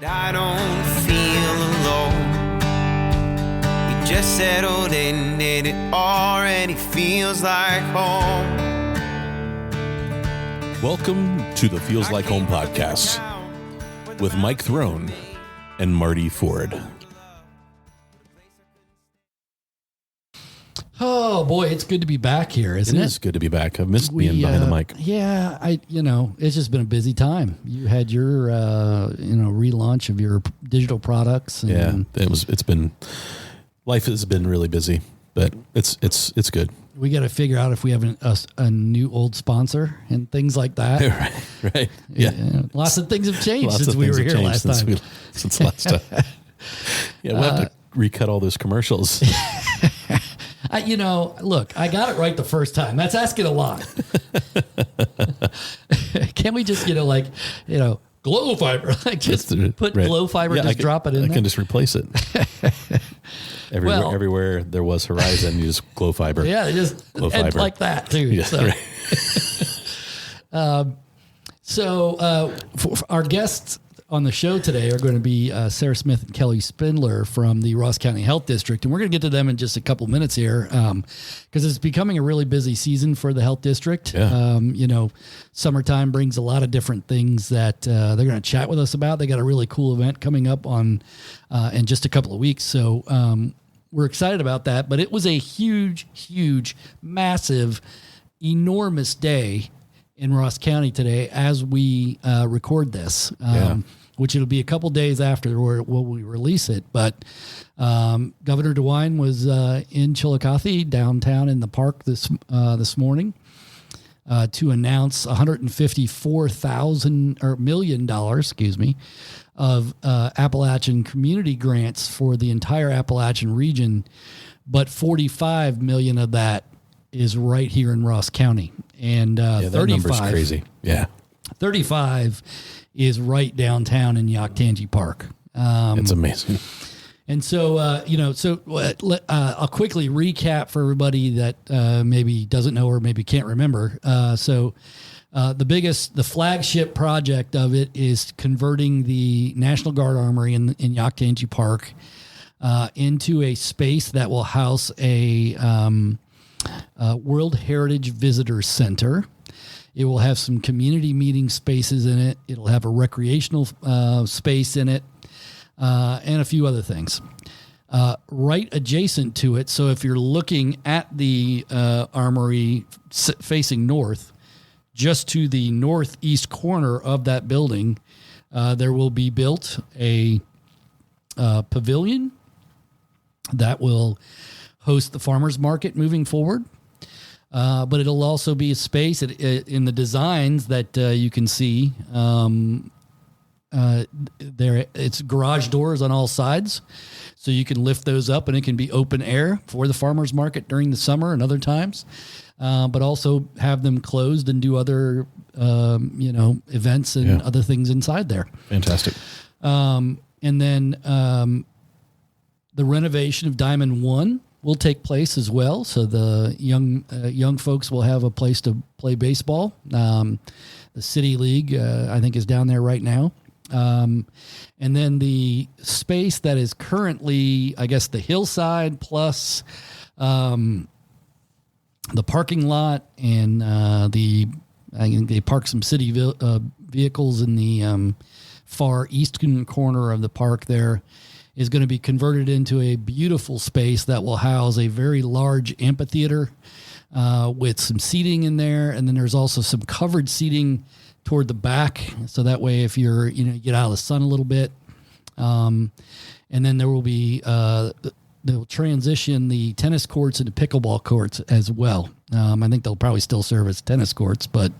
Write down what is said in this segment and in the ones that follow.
I don't feel alone. You just settled in and it already feels like home. Welcome to the Feels Like Home podcast with Mike Throne and Marty Ford. Oh boy, it's good to be back here, isn't it? It is good to be back. I've missed being behind the mic. Yeah, it's just been a busy time. You had your, relaunch of your digital products. And life has been really busy, but it's good. We got to figure out if we have a new old sponsor and things like that. Right. Yeah. Lots of things have changed since we were here last time. Since last time. Yeah, we'll have to recut all those commercials. Look, I got it right the first time. That's asking a lot. Can't we just, glow fiber? Glow fiber, drop it in there? I can just replace it. Everywhere there was Horizon, you just glow fiber. Yeah, just glow fiber. Like that too. Yeah, so. Right. For our guests on the show today are going to be Sarah Smith and Kelly Spindler from the Ross County Health District. And we're going to get to them in just a couple minutes here because it's becoming a really busy season for the health district. Yeah. Summertime brings a lot of different things that they're going to chat with us about. They got a really cool event coming up in just a couple of weeks. So we're excited about that. But it was a huge, massive, enormous day in Ross County today as we record this, which it'll be a couple days after when we release it. But Governor DeWine was in Chillicothe downtown in the park this morning to announce $154 million, of Appalachian community grants for the entire Appalachian region, but 45 million of that is right here in Ross County. And 35 that number's crazy. Yeah. 35 is right downtown in Yaktangi Park. It's amazing. And so, I'll quickly recap for everybody that maybe doesn't know or maybe can't remember. The flagship project of it is converting the National Guard Armory in Yaktangi Park into a space that will house a World Heritage Visitor Center. It will have some community meeting spaces in it. It'll have a recreational space in it, and a few other things. Right adjacent to it, so if you're looking at the armory facing north, just to the northeast corner of that building, there will be built a pavilion that will host the farmers market moving forward. But it'll also be a space in the designs that you can see there. It's garage doors on all sides, so you can lift those up and it can be open air for the farmers market during the summer and other times, but also have them closed and do other, events and other things inside there. Fantastic. And then the renovation of Diamond One will take place as well. So the young folks will have a place to play baseball. The City League, I think, is down there right now. And then the space that is currently, I guess, the hillside plus the parking lot and I think they park some city vehicles in the far eastern corner of the park there, is going to be converted into a beautiful space that will house a very large amphitheater with some seating in there. And then there's also some covered seating toward the back. So that way, if you're, get out of the sun a little bit. And then there will be, they'll transition the tennis courts into pickleball courts as well. I think they'll probably still serve as tennis courts, but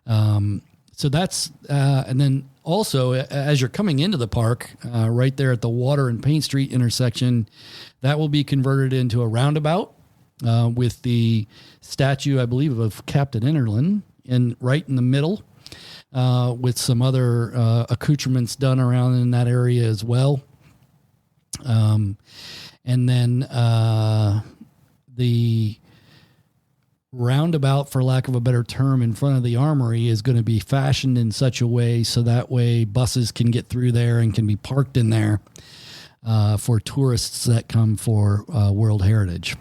so that's, and then also, as you're coming into the park, right there at the Water and Paint Street intersection, that will be converted into a roundabout with the statue, I believe, of Captain Enderlin right in the middle, with some other accoutrements done around in that area as well. And then the roundabout, for lack of a better term, in front of the Armory is going to be fashioned in such a way so that way buses can get through there and can be parked in there for tourists that come for World Heritage.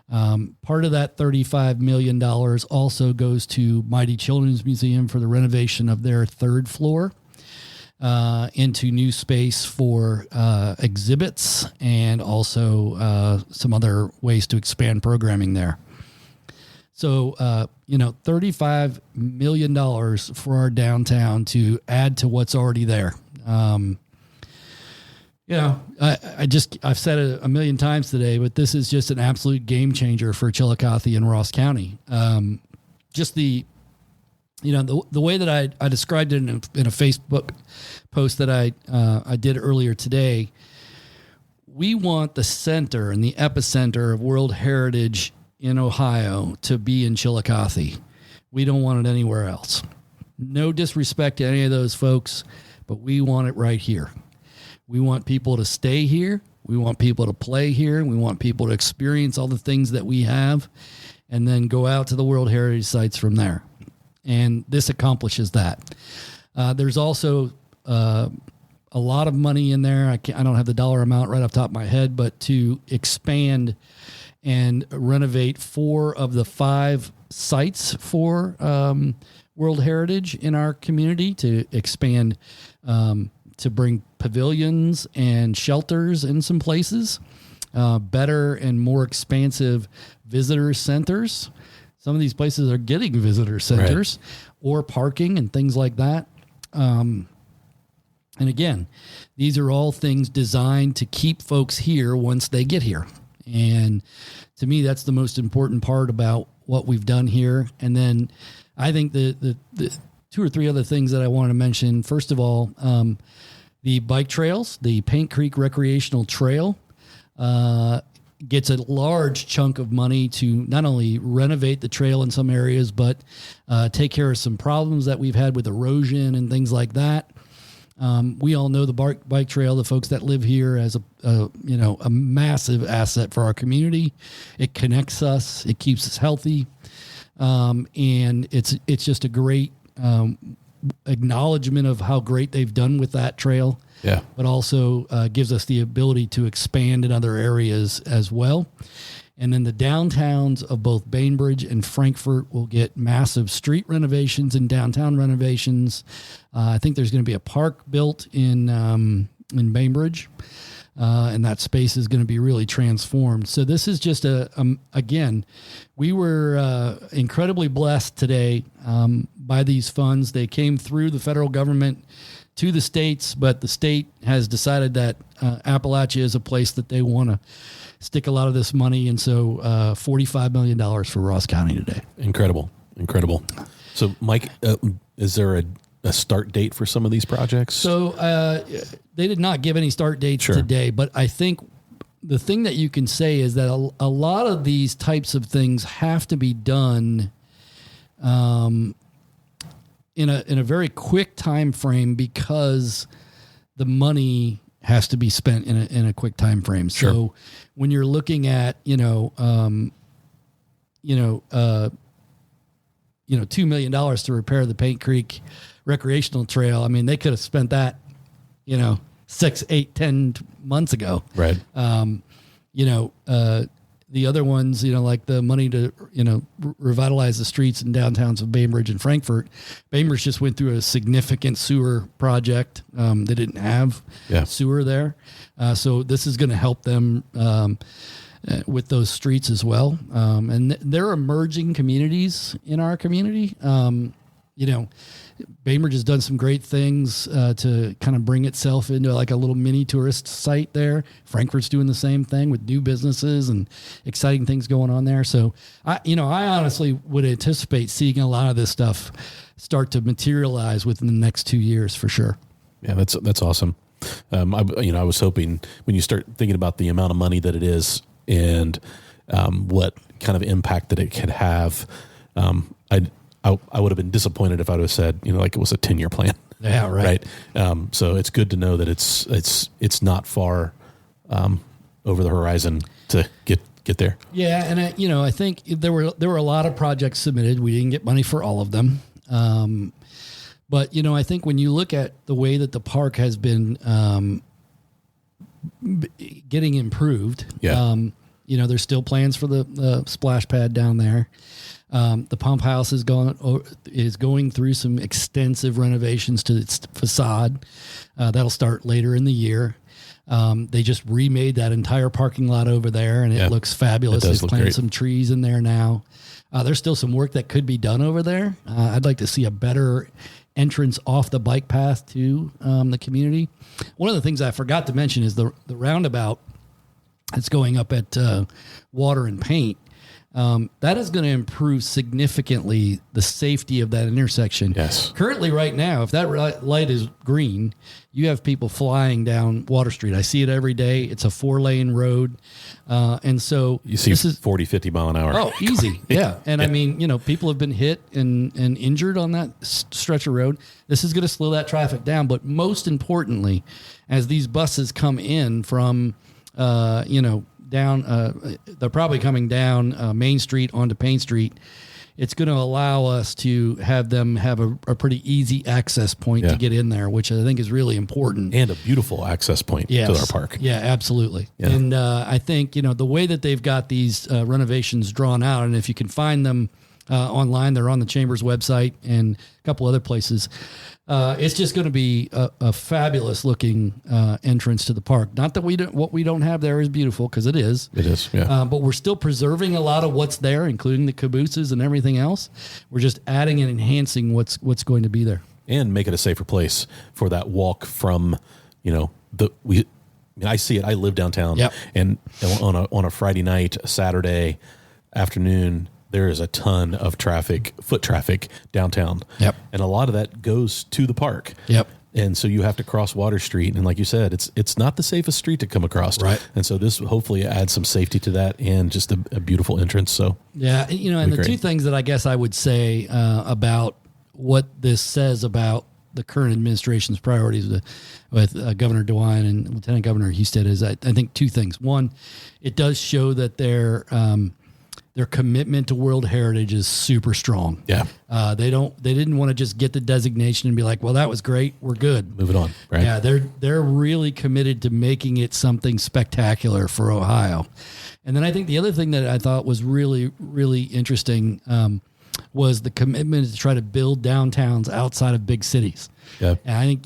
Part of that $35 million also goes to Mighty Children's Museum for the renovation of their third floor into new space for exhibits and also some other ways to expand programming there. So, $35 million for our downtown to add to what's already there. I've said it a million times today, but this is just an absolute game changer for Chillicothe and Ross County. Just the way that I described it in a Facebook post that I did earlier today, we want the center and the epicenter of World Heritage in Ohio to be in Chillicothe. We don't want it anywhere else. No disrespect to any of those folks, but we want it right here. We want people to stay here. We want people to play here. We want people to experience all the things that we have and then go out to the World Heritage sites from there. And this accomplishes that. There's also a lot of money in there. I don't have the dollar amount right off the top of my head, but to expand and renovate 4 of the 5 sites for World Heritage in our community, to expand, to bring pavilions and shelters in some places, better and more expansive visitor centers. Some of these places are getting visitor centers, or parking and things like that. And again, these are all things designed to keep folks here once they get here. And to me, that's the most important part about what we've done here. And then I think the 2 or 3 other things that I want to mention. First of all, the bike trails, the Paint Creek Recreational Trail, gets a large chunk of money to not only renovate the trail in some areas, but take care of some problems that we've had with erosion and things like that. We all know the bike trail, the folks that live here, as a massive asset for our community. It connects us, it keeps us healthy, and it's just a great acknowledgement of how great they've done with that trail. Yeah, but also gives us the ability to expand in other areas as well. And then the downtowns of both Bainbridge and Frankfort will get massive street renovations and downtown renovations. I think there's going to be a park built in Bainbridge, and that space is going to be really transformed. So this is just again, we were incredibly blessed today by these funds. They came through the federal government to the states, but the state has decided that Appalachia is a place that they want to stick a lot of this money. And so $45 million for Ross County today. Incredible. So, Mike, is there a start date for some of these projects? So they did not give any start dates today, but I think the thing that you can say is that a lot of these types of things have to be done in a very quick time frame, because the money has to be spent in a quick time frame. Sure. So when you're looking at $2 million to repair the Paint Creek Recreational Trail, I mean, they could have spent that 6, 8, 10 months ago. Right. The other ones, like the money to, revitalize the streets and downtowns of Bainbridge and Frankfort. Bainbridge just went through a significant sewer project. They didn't have sewer there. So this is going to help them with those streets as well. And they're emerging communities in our community. Bainbridge has done some great things to kind of bring itself into like a little mini tourist site there. Frankfurt's doing the same thing with new businesses and exciting things going on there. So I honestly would anticipate seeing a lot of this stuff start to materialize within the next 2 years for sure. Yeah, that's awesome. I was hoping when you start thinking about the amount of money that it is and what kind of impact that it could have, I would have been disappointed if I would have said, like it was a 10-year plan. Yeah, right. So it's good to know that it's not far over the horizon to get get there. Yeah, and I think there were a lot of projects submitted. We didn't get money for all of them, but I think when you look at the way that the park has been getting improved, there's still plans for the splash pad down there. The pump house is going through some extensive renovations to its facade. That'll start later in the year. They just remade that entire parking lot over there, and it looks fabulous. They've planted some trees in there now. There's still some work that could be done over there. I'd like to see a better entrance off the bike path to the community. One of the things I forgot to mention is the roundabout that's going up at Water and Paint. That is going to improve significantly the safety of that intersection. Yes. Currently, right now, if that light is green, you have people flying down Water Street. I see it every day. It's a 4-lane road. And so you see 40, 50 mile an hour. Oh, easy. Yeah. And I mean, people have been hit and injured on that stretch of road. This is going to slow that traffic down. But most importantly, as these buses come in from, down, they're probably coming down Main Street onto Paint Street. It's going to allow us to have them have a pretty easy access point to get in there, which I think is really important. And a beautiful access point to our park. Yeah, absolutely. Yeah. And I think, the way that they've got these renovations drawn out, and if you can find them online, they're on the Chamber's website and a couple other places. It's just going to be a fabulous looking entrance to the park. Not that what we don't have there is beautiful, because it is. It is, yeah. But we're still preserving a lot of what's there, including the cabooses and everything else. We're just adding and enhancing what's going to be there, and make it a safer place for that walk from. I see it. I live downtown, and on a Friday night, a Saturday afternoon, there is a ton of foot traffic downtown. Yep. And a lot of that goes to the park. Yep. And so you have to cross Water Street. And like you said, it's not the safest street to come across. Right. And so this hopefully adds some safety to that and just a beautiful entrance. So yeah, and the two things that I guess I would say about what this says about the current administration's priorities with Governor DeWine and Lieutenant Governor Husted is I think two things. One, it does show that their commitment to World Heritage is super strong. Yeah. They didn't want to just get the designation and be like, well, that was great, we're good. Move it on. Right. Yeah. They're really committed to making it something spectacular for Ohio. And then I think the other thing that I thought was really, really interesting, was the commitment to try to build downtowns outside of big cities. Yeah. And I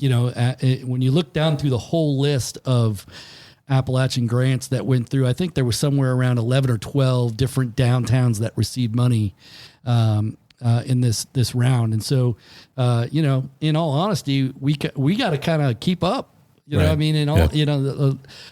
think, when you look down through the whole list of Appalachian grants that went through, I think there was somewhere around 11 or 12 different downtowns that received money in this round. And so, in all honesty, we got to kind of keep up. What I mean? And all,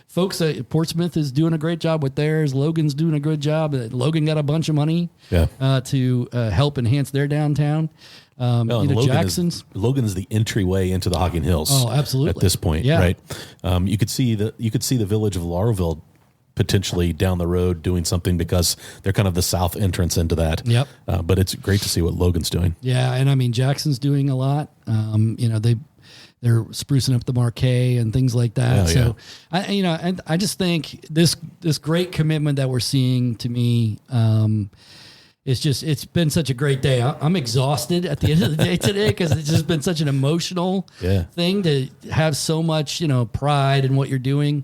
folks at Portsmouth is doing a great job with theirs. Logan's doing a good job. Logan got a bunch of money to help enhance their downtown. Jackson's Logan's the entryway into the Hocking Hills. Oh, absolutely. At this point, right? You could see the village of Laurelville potentially down the road doing something, because they're kind of the south entrance into that. Yep. But it's great to see what Logan's doing. Yeah, and I mean Jackson's doing a lot. They're sprucing up the marquee and things like that. I just think this great commitment that we're seeing, to me, it's been such a great day. I'm exhausted at the end of the day today, because it's just been such an emotional thing to have so much, pride in what you're doing.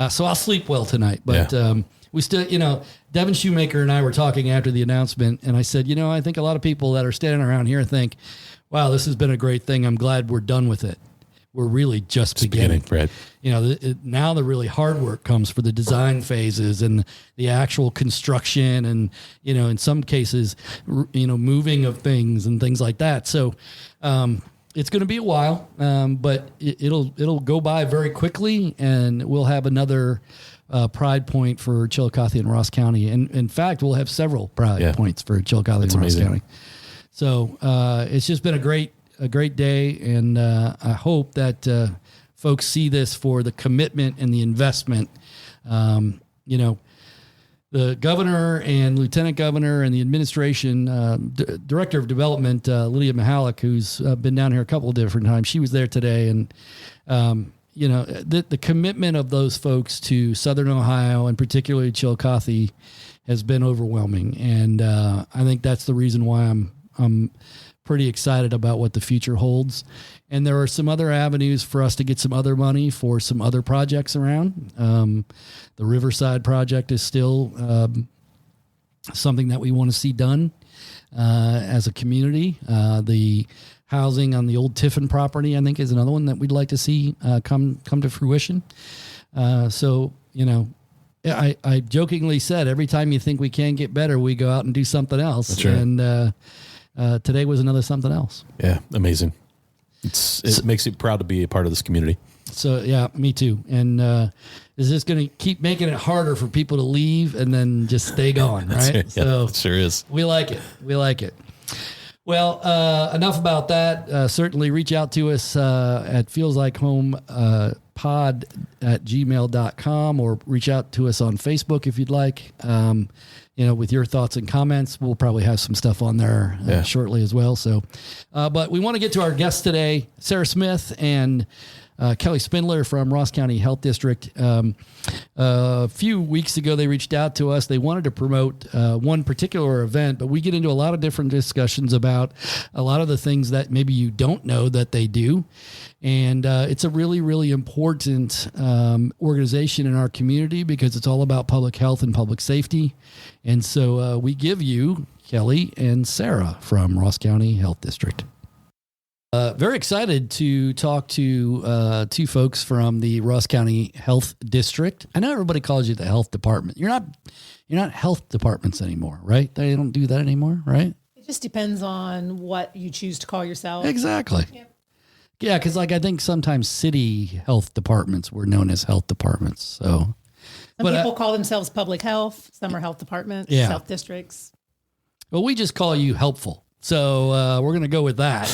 So I'll sleep well tonight, but we still, Devin Shoemaker and I were talking after the announcement, and I said, I think a lot of people that are standing around here think, wow, this has been a great thing. I'm glad we're done with it. We're really just beginning. Right. Now the really hard work comes for the design phases and the actual construction, and in some cases, moving of things and things like that. So it's going to be a while, but it'll go by very quickly, and we'll have another pride point for Chillicothe and Ross County. And in fact, we'll have several pride points for Chillicothe and Ross County. So it's just been a great day, and I hope that folks see this for the commitment and the investment. The governor and lieutenant governor and the administration, director of development, Lydia Mihalik, who's been down here a couple of different times. She was there today, and the commitment of those folks to Southern Ohio and particularly Chillicothe has been overwhelming. And I think that's the reason why I'm pretty excited about what the future holds. And there are some other avenues for us to get some other money for some other projects around. The Riverside project is still something that we want to see done as a community. The housing on the old Tiffin property, I think, is another one that we'd like to see come to fruition. So, I jokingly said, every time you think we can get better, we go out and do something else. That's right. And today was another something else. Yeah, amazing. It makes it proud to be a part of this community. So, yeah, me too. And is this going to keep making it harder for people to leave and then just stay gone, right? Yeah, so it sure is. We like it. We like it. Well, enough about that. Certainly reach out to us at feelslikehomepod@gmail.com or reach out to us on Facebook if you'd like. With your thoughts and comments. We'll probably have some stuff on there shortly as well. So, but we want to get to our guests today, Sarah Smith and Kelly Spindler from Ross County Health District. A few weeks ago, they reached out to us. They wanted to promote one particular event, but we get into a lot of different discussions about a lot of the things that maybe you don't know that they do. And it's a really, really important organization in our community because it's all about public health and public safety. And so we give you Kelly and Sarah from Ross County Health District. Very excited to talk to two folks from the Ross County Health District. I know everybody calls you the health department. You're not health departments anymore, right? They don't do that anymore, right? It just depends on what you choose to call yourself. Exactly. Yep. Yeah, because I think sometimes city health departments were known as health departments. So some people call themselves public health. Some are health departments, health districts. Well, we just call you helpful. So we're going to go with that.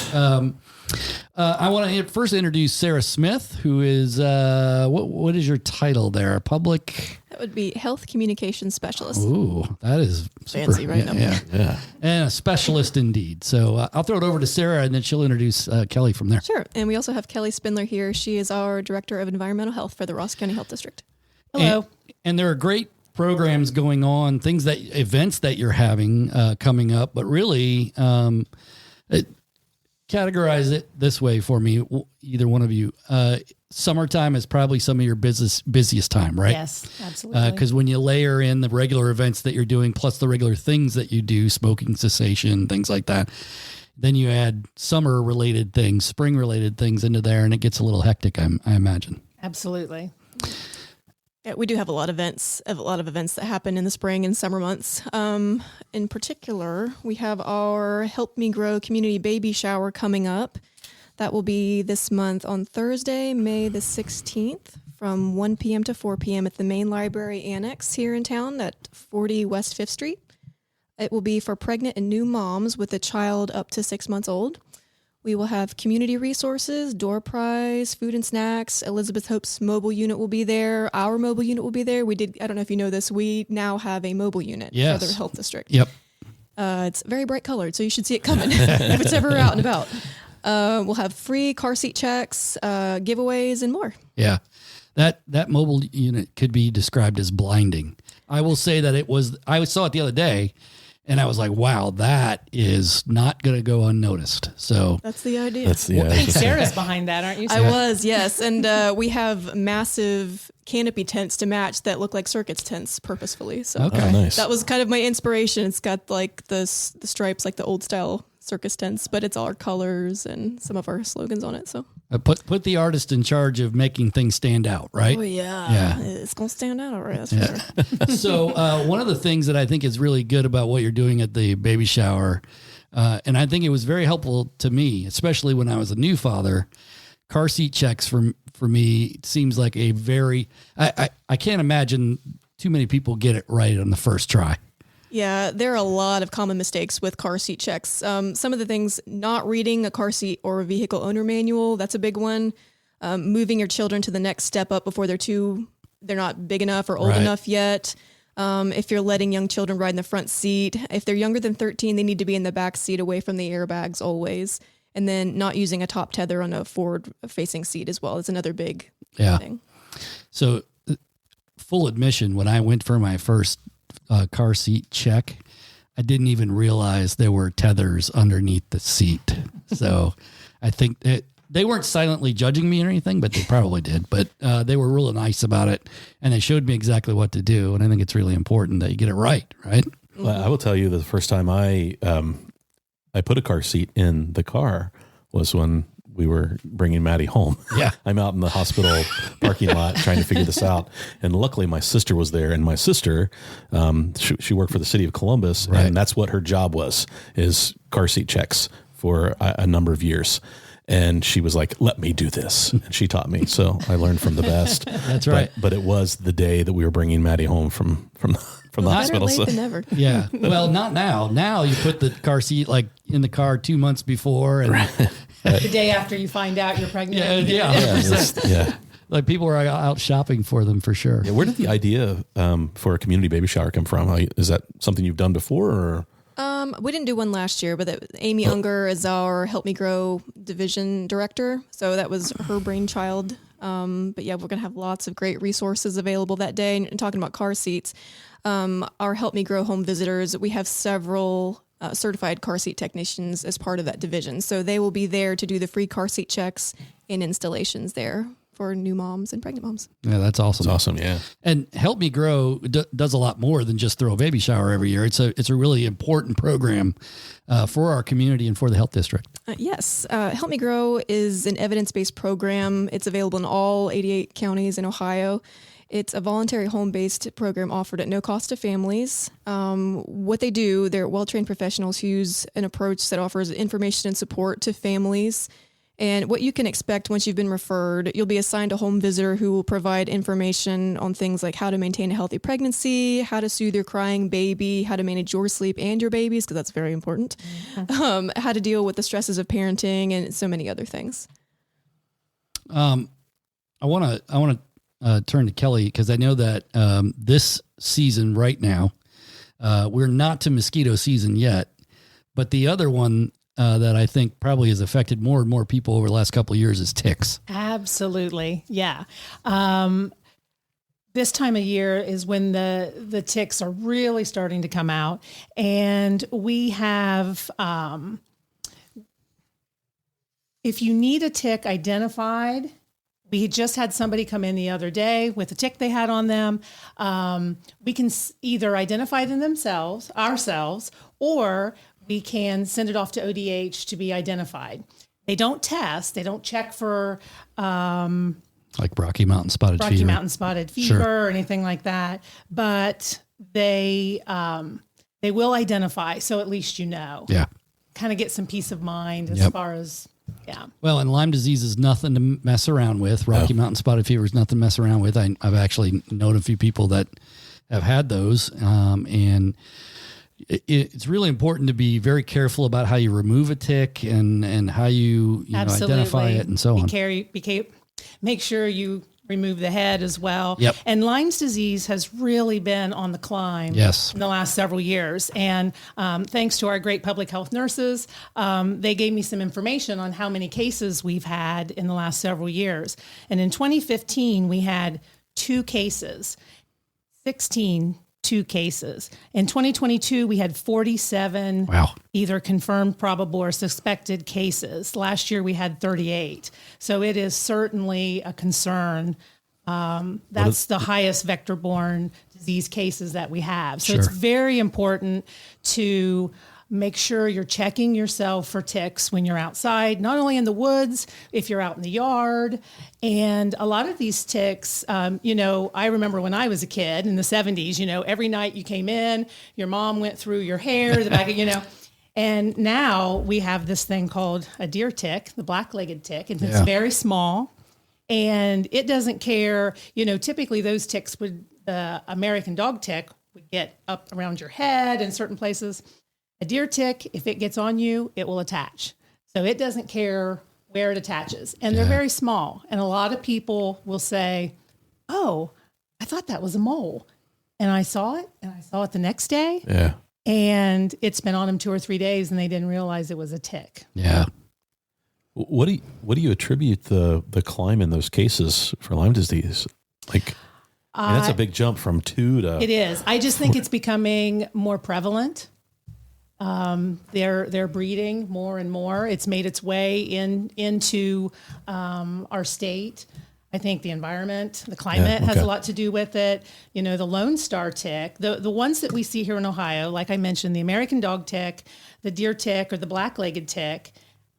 I want to first introduce Sarah Smith, who is, what is your title there? That would be Health Communication Specialist. Ooh, that is super fancy, right? Yeah. And a specialist indeed. So I'll throw it over to Sarah, and then she'll introduce Kelly from there. Sure. And we also have Kelly Spindler here. She is our Director of Environmental Health for the Ross County Health District. Hello. And there are great programs going on, events that you're having coming up, but really categorize it this way for me, either one of you. Summertime is probably some of your busiest time, right? Yes, absolutely. Because when you layer in the regular events that you're doing, plus the regular things that you do, smoking cessation, things like that, then you add summer-related things, spring-related things into there, and it gets a little hectic, I imagine. Absolutely. Yeah, we do have a lot of events that happen in the spring and summer months. In particular, we have our Help Me Grow community baby shower coming up. That will be this month on Thursday, May the 16th from 1 p.m. to 4 p.m. at the main library annex here in town at 40 West 5th Street. It will be for pregnant and new moms with a child up to 6 months old. We will have community resources, door prize, food and snacks. Elizabeth Hope's mobile unit will be there. Our mobile unit will be there. I don't know if you know this, we now have a mobile unit for the health district. Yep. It's very bright colored, so you should see it coming if it's ever out and about. We'll have free car seat checks, giveaways, and more. Yeah. That mobile unit could be described as blinding. I will say that I saw it the other day, and I was like, wow, that is not going to go unnoticed. So that's the idea. I think Sarah's behind that, aren't you, Sarah? I was, yes. And we have massive canopy tents to match that look like circus tents purposefully. So nice. That was kind of my inspiration. It's got like the stripes, like the old style circus tents, but it's all our colors and some of our slogans on it. So put the artist in charge of making things stand out, right? Oh yeah. It's gonna stand out, all right. That's for sure. So one of the things that I think is really good about what you're doing at the baby shower, and I think it was very helpful to me, especially when I was a new father. Car seat checks for me seems like a very I can't imagine too many people get it right on the first try. Yeah, there are a lot of common mistakes with car seat checks. Some of the things, not reading a car seat or a vehicle owner manual, that's a big one. Moving your children to the next step up before they're not big enough or old enough yet. If you're letting young children ride in the front seat, if they're younger than 13, they need to be in the back seat away from the airbags always. And then not using a top tether on a forward facing seat as well is another big Yeah. thing. So, full admission, when I went for my first car seat check, I didn't even realize there were tethers underneath the seat. So I think that they weren't silently judging me or anything, but they probably did. But they were really nice about it, and they showed me exactly what to do. And I think it's really important that you get it right, right? Well, I will tell you that the first time I put a car seat in the car was when we were bringing Maddie home. Yeah. I'm out in the hospital parking lot trying to figure this out. And luckily my sister was there, and my sister, she worked for the city of Columbus, Right. and that's what her job was, is car seat checks for a number of years. And she was like, let me do this. And she taught me. So I learned from the best. That's right. But it was the day that we were bringing Maddie home from the Better hospital. late So than never. Yeah. Well, not now. Now you put the car seat like in the car 2 months before, and The day after you find out you're pregnant. yeah. like people are out shopping for them for sure. Yeah, where did the idea for a community baby shower come from? Is that something you've done before, or? We didn't do one last year, but Amy Unger is our Help Me Grow division director. So that was her brainchild. But yeah, we're going to have lots of great resources available that day. And talking about car seats, our Help Me Grow home visitors, we have several certified car seat technicians as part of that division. So they will be there to do the free car seat checks and installations there for new moms and pregnant moms. Yeah, that's awesome. It's awesome, yeah. And Help Me Grow does a lot more than just throw a baby shower every year. It's a really important program for our community and for the health district. Yes. Help Me Grow is an evidence-based program. It's available in all 88 counties in Ohio. It's a voluntary home-based program offered at no cost to families. What they do, they're well-trained professionals who use an approach that offers information and support to families. And what you can expect once you've been referred, you'll be assigned a home visitor who will provide information on things like how to maintain a healthy pregnancy, how to soothe your crying baby, how to manage your sleep and your baby's, because that's very important, how to deal with the stresses of parenting, and so many other things. I want to turn to Kelly, because I know that this season right now, we're not to mosquito season yet, but the other one that I think probably has affected more and more people over the last couple of years is ticks. Absolutely. Yeah. This time of year is when the ticks are really starting to come out. And we have, if you need a tick identified, we just had somebody come in the other day with a tick they had on them. We can either identify them ourselves, or we can send it off to ODH to be identified. They don't test. They don't check for Like Rocky Mountain spotted fever. Rocky Mountain spotted fever or anything like that. But they will identify, so at least you know. Yeah. Kind of get some peace of mind as far as, yeah. Well, and Lyme disease is nothing to mess around with. Rocky Mountain spotted fever is nothing to mess around with. I've actually known a few people that have had those, and it's really important to be very careful about how you remove a tick and how you know, identify it and so on. Make sure you remove the head as well. Yep. And Lyme's disease has really been on the climb in the last several years. And thanks to our great public health nurses, they gave me some information on how many cases we've had in the last several years. And in 2015, we had 2 cases, 2 cases. In 2022, we had 47 either confirmed, probable, or suspected cases. Last year, we had 38. So it is certainly a concern. That's the highest vector-borne disease cases that we have. So it's very important to make sure you're checking yourself for ticks when you're outside, not only in the woods, if you're out in the yard. And a lot of these ticks, I remember when I was a kid in the 70s, every night you came in, your mom went through your hair, the back of, and now we have this thing called a deer tick, the black-legged tick, and it's very small. And it doesn't care, typically those ticks the American dog tick would get up around your head in certain places. A deer tick, if it gets on you, it will attach. So it doesn't care where it attaches. And they're very small. And a lot of people will say, oh, I thought that was a mole. And I saw it, and I saw it the next day. And it's been on them 2 or 3 days, and they didn't realize it was a tick. Yeah. What do you attribute the climb in those cases for Lyme disease? Like, I mean, that's a big jump from 2 to. It is. I just think it's becoming more prevalent. They're breeding more and more. It's made its way into our state. I think the environment, the climate has a lot to do with it. You know, the Lone Star tick, the ones that we see here in Ohio, like I mentioned, the American dog tick, the deer tick or the black-legged tick,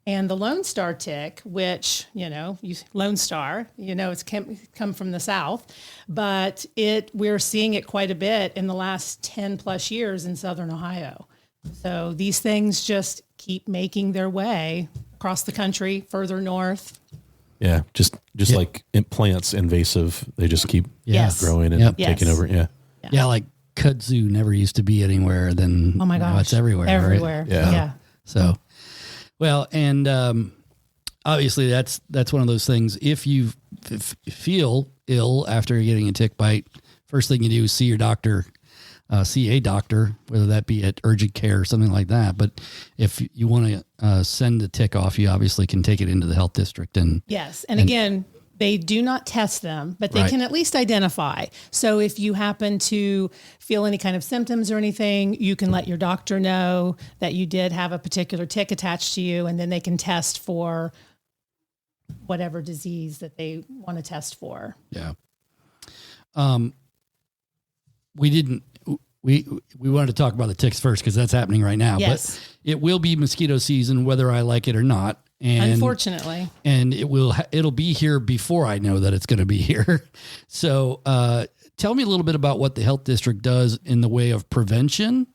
and the Lone Star tick, which, you know, Lone Star, you know, it's come from the South, but we're seeing it quite a bit in the last 10 plus years in Southern Ohio. So these things just keep making their way across the country, further north. Yeah, just like plants, invasive. They just keep growing and taking over. Yeah, like kudzu never used to be anywhere. Then oh my gosh, it's everywhere. Everywhere. Right? Yeah. So, well, and obviously that's one of those things. If you feel ill after getting a tick bite, first thing you do is see your doctor. See a doctor, whether that be at urgent care or something like that. But if you want to send the tick off, you obviously can take it into the health district. And again, they do not test them, but they can at least identify. So if you happen to feel any kind of symptoms or anything, you can let your doctor know that you did have a particular tick attached to you, and then they can test for whatever disease that they want to test for. Yeah. We wanted to talk about the ticks first because that's happening right now. Yes. But it will be mosquito season, whether I like it or not. And unfortunately, and it'll be here before I know that it's going to be here. So, tell me a little bit about what the health district does in the way of prevention.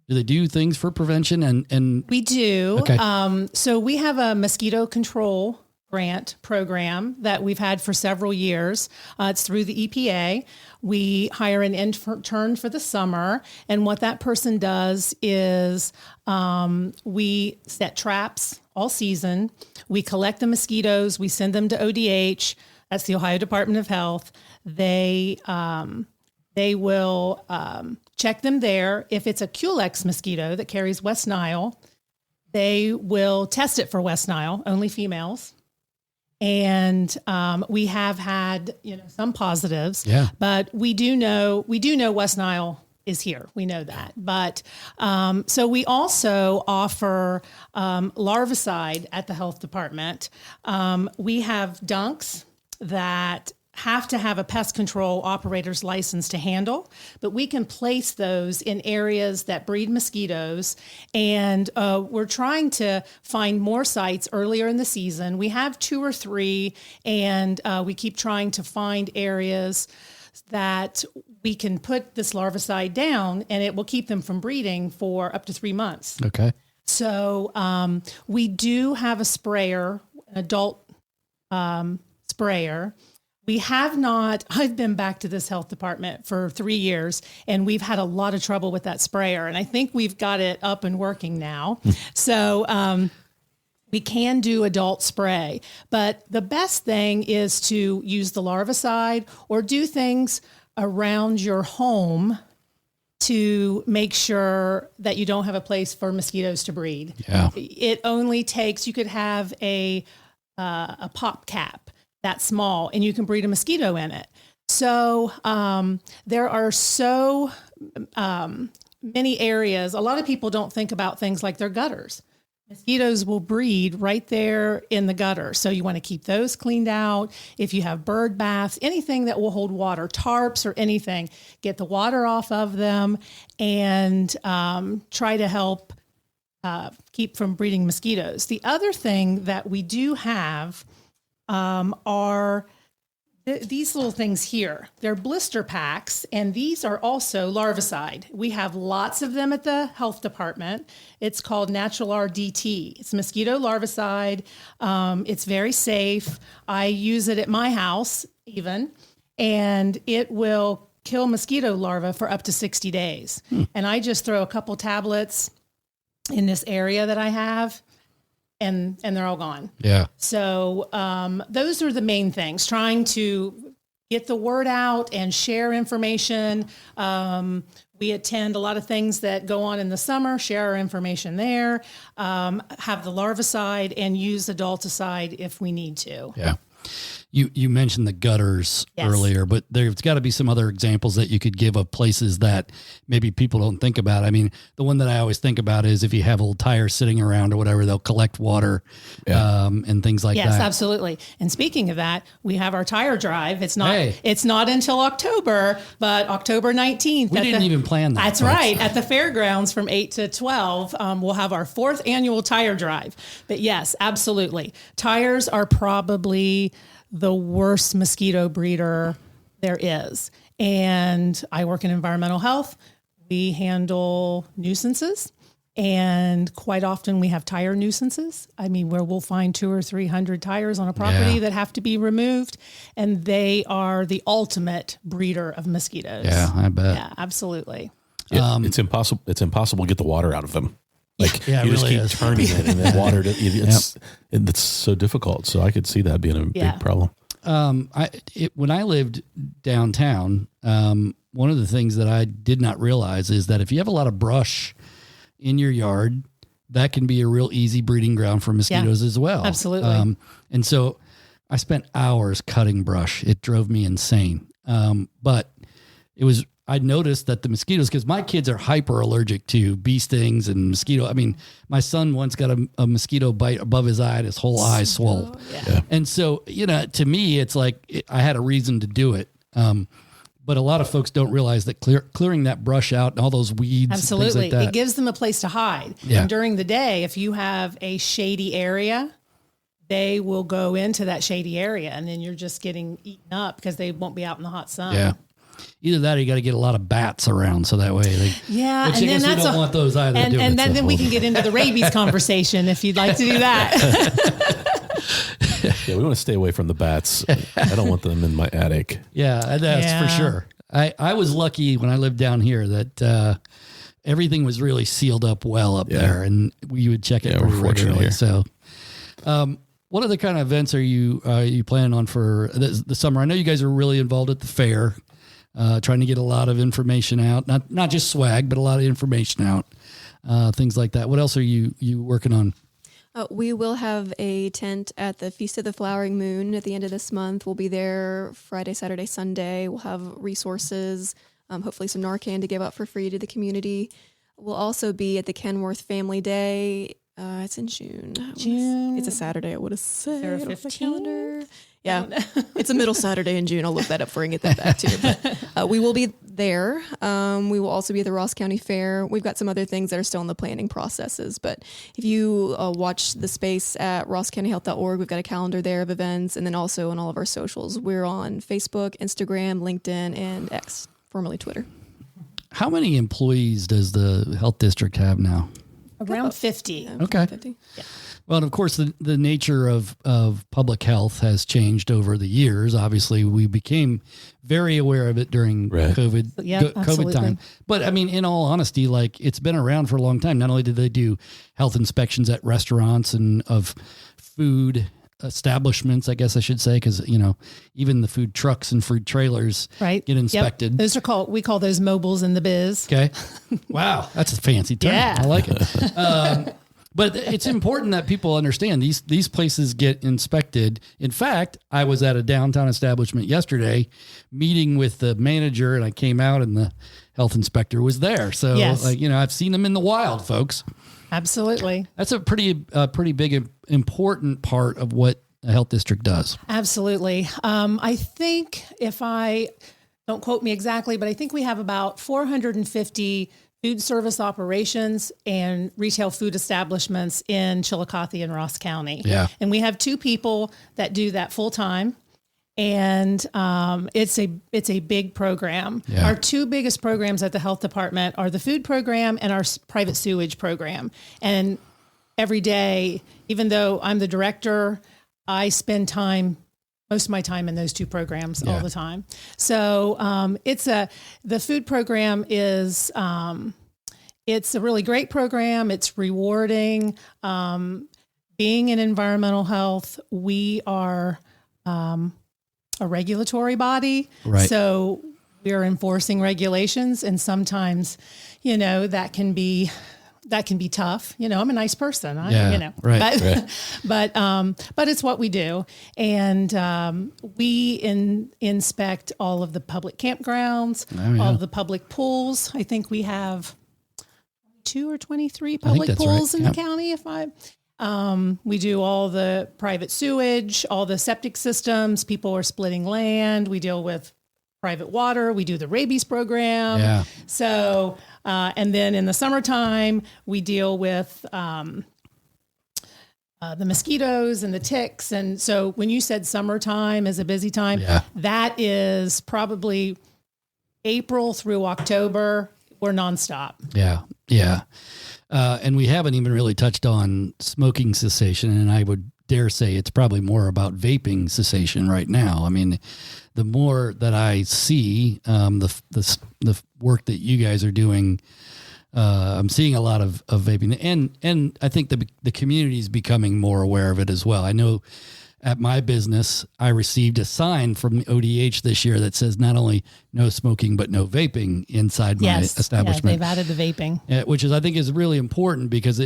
Do they do things for prevention? And we do. Okay. So we have a mosquito control grant program that we've had for several years. It's through the EPA. We hire an intern for the summer. And what that person does is we set traps all season. We collect the mosquitoes. We send them to ODH. That's the Ohio Department of Health. They will check them there. If it's a Culex mosquito that carries West Nile, they will test it for West Nile, only females. And we have had, some positives, but we do know West Nile is here. We know that. But so we also offer larvicide at the health department. We have dunks that have to have a pest control operator's license to handle, but we can place those in areas that breed mosquitoes. And we're trying to find more sites earlier in the season. We have 2 or 3, and we keep trying to find areas that we can put this larvicide down, and it will keep them from breeding for up to 3 months. Okay. So we do have a sprayer, an adult sprayer. We have not, I've been back to this health department for 3 years, and we've had a lot of trouble with that sprayer. And I think we've got it up and working now. So we can do adult spray, but the best thing is to use the larvicide or do things around your home to make sure that you don't have a place for mosquitoes to breed. Yeah. It only takes, you could have a pop cap that small, and you can breed a mosquito in it. So there are so many areas. A lot of people don't think about things like their gutters. Mosquitoes will breed right there in the gutter. So you want to keep those cleaned out. If you have bird baths, anything that will hold water, tarps or anything, get the water off of them and try to help keep from breeding mosquitoes. The other thing that we do have are these little things here. They're blister packs, and these are also larvicide. We have lots of them at the health department. It's called Natural RDT. It's mosquito larvicide. It's very safe. I use it at my house even, and it will kill mosquito larvae for up to 60 days. And I just throw a couple tablets in this area that I have, and they're all gone. Yeah. So those are the main things, trying to get the word out and share information. We attend a lot of things that go on in the summer, share our information there, have the larvicide, and use adulticide if we need to. Yeah. You mentioned the gutters earlier, but there's got to be some other examples that you could give of places that maybe people don't think about. I mean, the one that I always think about is if you have old tires sitting around or whatever, they'll collect water and things like that. Yes, absolutely. And speaking of that, we have our tire drive. It's not until October, but October 19th. We didn't even plan that. That's right. At the fairgrounds from 8 to 12, we'll have our 4th annual tire drive. But yes, absolutely. Tires are probably the worst mosquito breeder there is. And I work in environmental health. We handle nuisances, and quite often we have tire nuisances. I mean, where we'll find 200 or 300 tires on a property that have to be removed, and they are the ultimate breeder of mosquitoes. Yeah, I bet. Yeah, absolutely. It's impossible. It's impossible to get the water out of them. Like Yeah, you just really keep is. turning it and then water. It's so difficult. So I could see that being a big problem. When I lived downtown, one of the things that I did not realize is that if you have a lot of brush in your yard, that can be a real easy breeding ground for mosquitoes as well. Absolutely. And so I spent hours cutting brush. It drove me insane. But I noticed that the mosquitoes, because my kids are hyper allergic to bee stings and mosquito. I mean, my son once got a mosquito bite above his eye and his whole eye swole. Yeah. And so, to me, it's like I had a reason to do it. But a lot of folks don't realize that clearing that brush out and all those weeds. Absolutely. And things like that, it gives them a place to hide. Yeah. And during the day, if you have a shady area, they will go into that shady area, and then you're just getting eaten up because they won't be out in the hot sun. Yeah. Either that or you got to get a lot of bats around so that way. Which I guess we don't want those either. And then we can get into the rabies conversation if you'd like to do that. Yeah, we want to stay away from the bats. I don't want them in my attic. Yeah, that's for sure. I was lucky when I lived down here that everything was really sealed up well up there, and we would check it pretty regularly. Here. So, what other kind of events are you planning on for the summer? I know you guys are really involved at the fair. Trying to get a lot of information out, not just swag, but a lot of information out, things like that. What else are you working on? We will have a tent at the Feast of the Flowering Moon at the end of this month. We'll be there Friday, Saturday, Sunday. We'll have resources, hopefully some Narcan to give out for free to the community. We'll also be at the Kenworth Family Day. It's in June. It's a Saturday, I would have said. There are on the 15? calendar. Yeah, it's a middle Saturday in June. I'll look that up for and get that back too. But we will be there. We will also be at the Ross County Fair. We've got some other things that are still in the planning processes. But if you watch the space at rosscountyhealth.org, we've got a calendar there of events. And then also on all of our socials, we're on Facebook, Instagram, LinkedIn, and X, formerly Twitter. How many employees does the health district have now? Around 50. Yeah, Okay. 50. Yeah. Well, and of course, the nature of public health has changed over the years. Obviously, we became very aware of it during COVID, COVID time. But I mean, in all honesty, like it's been around for a long time. Not only did they do health inspections at restaurants and of food establishments, I guess I should say, because even the food trucks and food trailers get inspected. Yep. Those are we call those mobiles in the biz. Okay. Wow, that's a fancy term. Yeah. I like it. But it's important that people understand these places get inspected. In fact, I was at a downtown establishment yesterday meeting with the manager, and I came out and the health inspector was there. So, I've seen them in the wild, folks. Absolutely. That's a pretty big, important part of what a health district does. Absolutely. I think don't quote me exactly, but I think we have about 450 food service operations and retail food establishments in Chillicothe and Ross County. Yeah. And we have 2 people that do that full time. And it's a big program. Yeah. Our 2 biggest programs at the health department are the food program and our private sewage program. And every day, even though I'm the director, I spend most of my time in those 2 programs all the time. So the food program is it's a really great program. It's rewarding. Being in environmental health, we are a regulatory body. Right. So we are enforcing regulations, and sometimes, that can be tough. I'm a nice person. Right. But it's what we do. And we inspect all of the public campgrounds, all of the public pools. I think we have 2 or 23 public pools in the county. We do all the private sewage, all the septic systems. People are splitting land. We deal with private water. We do the rabies program. Yeah. So, and then in the summertime, we deal with the mosquitoes and the ticks. And so when you said summertime is a busy time, that is probably April through October. We're nonstop. Yeah. Yeah. And we haven't even really touched on smoking cessation. And I would dare say it's probably more about vaping cessation right now. I mean, the more that I see the work that you guys are doing, I'm seeing a lot of vaping, and I think the community is becoming more aware of it as well. I know at my business, I received a sign from ODH this year that says not only no smoking, but no vaping inside my establishment. They've added the vaping. Which I think is really important because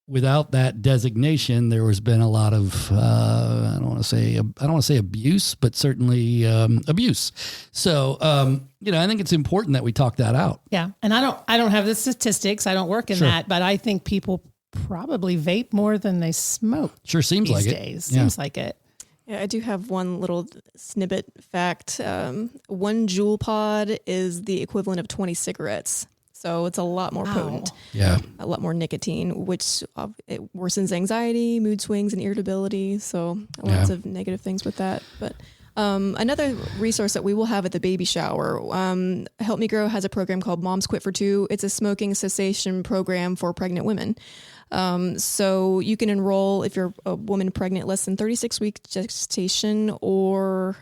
without that designation, there has been a lot of, I don't want to say abuse, but certainly abuse. So, I think it's important that we talk that out. Yeah. And I don't have the statistics. I don't work in that, but I think people probably vape more than they smoke. Sure seems these like days. it. Yeah. Seems like it. Yeah, I do have one little snippet fact. 1 Juul pod is the equivalent of 20 cigarettes. So it's a lot more potent. Yeah. A lot more nicotine, which it worsens anxiety, mood swings, and irritability. So lots of negative things with that. But another resource that we will have at the baby shower, Help Me Grow has a program called Moms Quit for Two. It's a smoking cessation program for pregnant women. So you can enroll if you're a woman pregnant less than 36 weeks gestation, or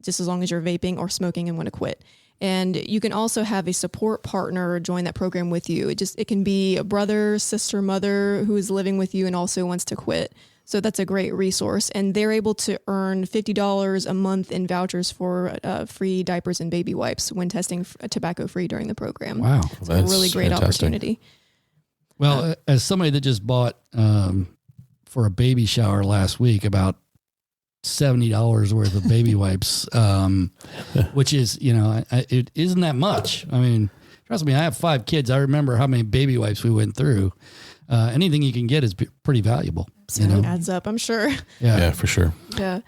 just as long as you're vaping or smoking and want to quit. And you can also have a support partner join that program with you. It can be a brother, sister, mother who is living with you and also wants to quit. So that's a great resource. And they're able to earn $50 a month in vouchers for free diapers and baby wipes when testing tobacco free during the program. Wow. It's a really great opportunity. Well, as somebody that just bought for a baby shower last week about $70 worth of baby wipes, which is, it isn't that much. I mean, trust me, I have 5 kids. I remember how many baby wipes we went through. Anything you can get is pretty valuable. It adds up, I'm sure. Yeah, for sure. Yeah.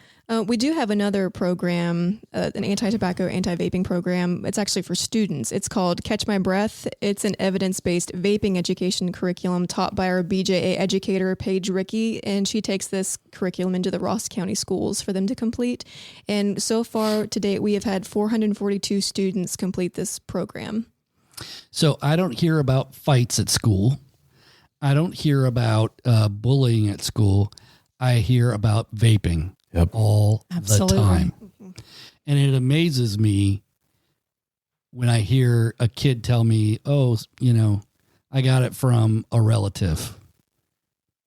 We do have another program, an anti-tobacco, anti-vaping program. It's actually for students. It's called Catch My Breath. It's an evidence-based vaping education curriculum taught by our BJA educator, Paige Rickey, and she takes this curriculum into the Ross County schools for them to complete. And so far to date, we have had 442 students complete this program. So I don't hear about fights at school. I don't hear about bullying at school. I hear about vaping. All the time. And it amazes me when I hear a kid tell me, I got it from a relative.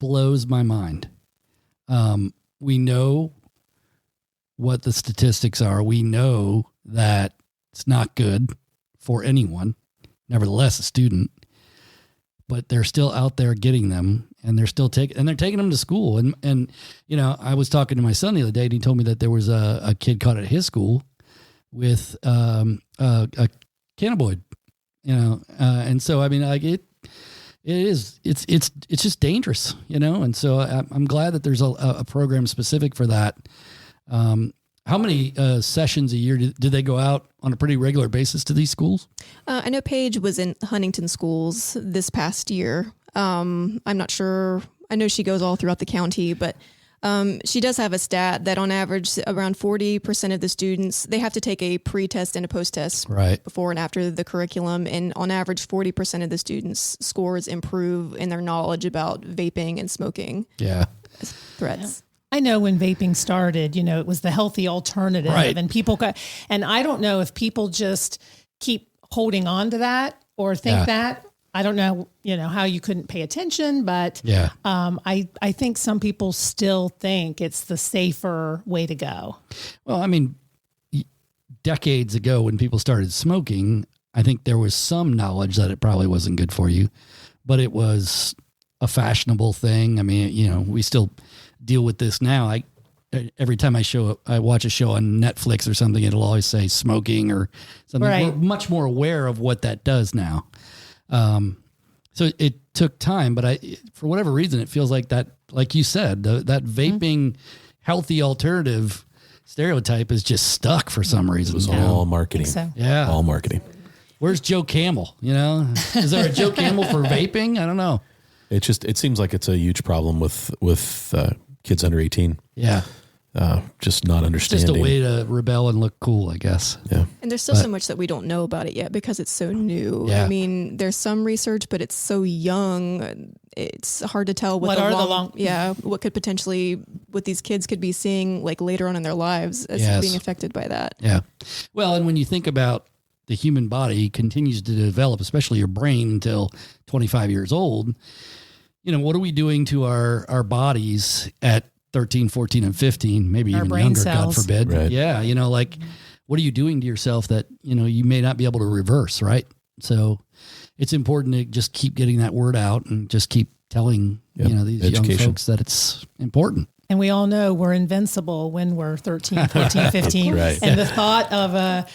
Blows my mind. We know what the statistics are. We know that it's not good for anyone. Nevertheless, a student. But they're still out there getting them, and they're still taking them to school. And I was talking to my son the other day, and he told me that there was a kid caught at his school with a cannabinoid, and so I mean, like it's just dangerous, and so I'm glad that there's a program specific for that. How many sessions a year do they go out on a pretty regular basis to these schools? I know Paige was in Huntington schools this past year. I'm not sure. I know she goes all throughout the county, but she does have a stat that on average, around 40% of the students, they have to take a pre-test and a post-test before and after the curriculum. And on average, 40% of the students' scores improve in their knowledge about vaping and smoking threats. I know when vaping started, it was the healthy alternative, and people and I don't know if people just keep holding on to that or think that. I don't know, how you couldn't pay attention, but I think some people still think it's the safer way to go. Well, I mean, decades ago when people started smoking, I think there was some knowledge that it probably wasn't good for you, but it was a fashionable thing. I mean, you know, we still deal with this now. Every time I watch a show on Netflix or something, it'll always say smoking or something. Right. We're much more aware of what that does now. So it took time, but for whatever reason, it feels like that, like you said, that vaping healthy alternative stereotype is just stuck for some reason. It was all marketing. So. Yeah. All marketing. Where's Joe Camel? You know, is there a Joe Camel for vaping? I don't know. It seems like it's a huge problem with kids under 18. Yeah. Just not understanding. Just a way to rebel and look cool, I guess. Yeah. And there's still so much that we don't know about it yet because it's so new. Yeah. I mean, there's some research, but it's so young. It's hard to tell what what could potentially, what these kids could be seeing like later on in their lives as being affected by that. Yeah. Well, and when you think about the human body continues to develop, especially your brain until 25 years old, you know, what are we doing to our bodies at 13, 14, and 15, maybe Our even brain younger, cells. God forbid. Right. Yeah. You know, like what are you doing to yourself that, you know, you may not be able to reverse, right? So it's important to just keep getting that word out and just keep telling, you know, these young folks that it's important. And we all know we're invincible when we're 13, 14, 15. Right. And the thought of a